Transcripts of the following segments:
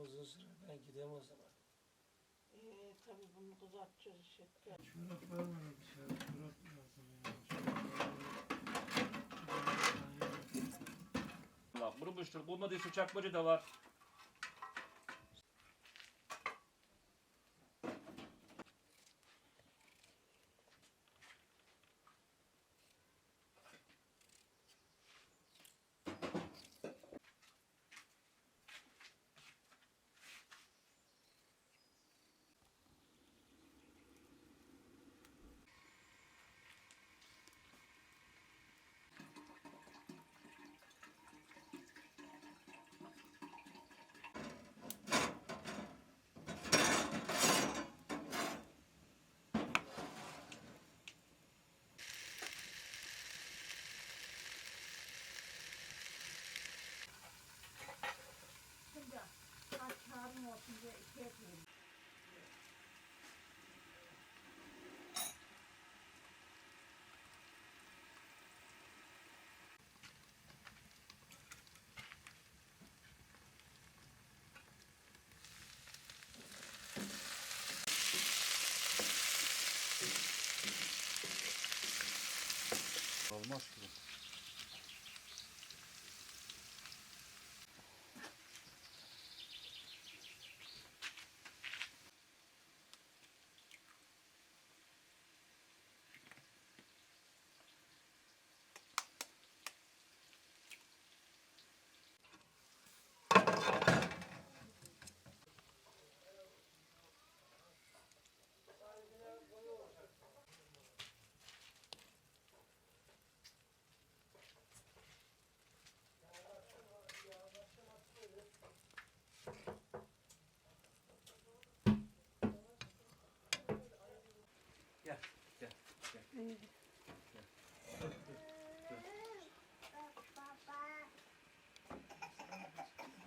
Uzun süre ben gideyim o zaman. Tabii bunu kızartacağız işte. Çorap var mı? Dışarı çorap lazım ya. Bak kurumuştur. Bulmadıysa çakmacı da var. Şimdi kağıdım olsun diye ikiye koyayım. Olmaz ki bu. Gel, gel, gel.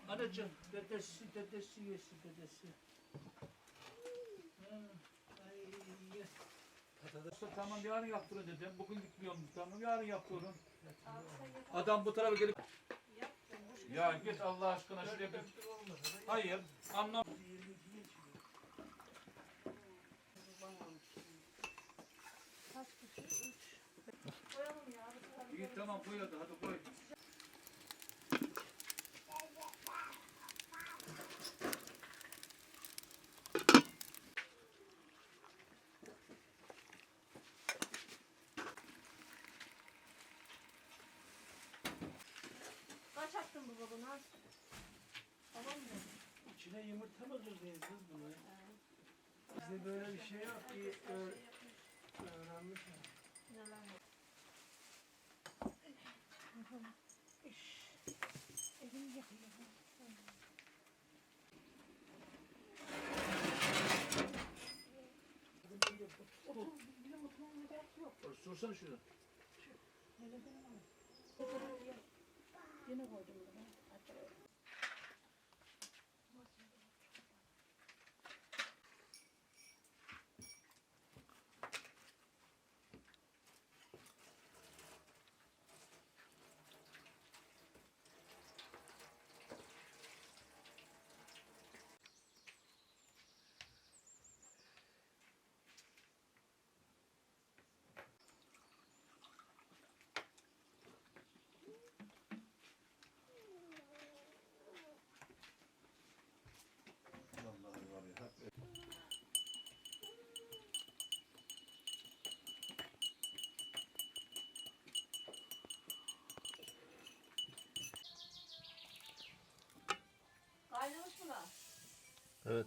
Anacığım, dedesi yesin, dedesi. Patates tamam yarın yaptırın dedim. Bugün gitmiyorum. Tamam yarın yaptırın. Adam bu tarafa gelip ya git Allah aşkına şuraya bir... Hayır, anlam. Kaç kişi? 3. Koyalım ya. İyi tamam koy hadi koy. Kaç attın bu babana? Tamam mı? İçine yumurta mı kırdınız kız bunu? Bizde böyle bir şey yok ki. Öğrenmiş mi? Neler var? Elim yakıyor. Bizim oturmaya gerek yok. Sorsana şunu. Yine koydum bunu. Vallahi var ya. Kaynamış mı lan? Evet.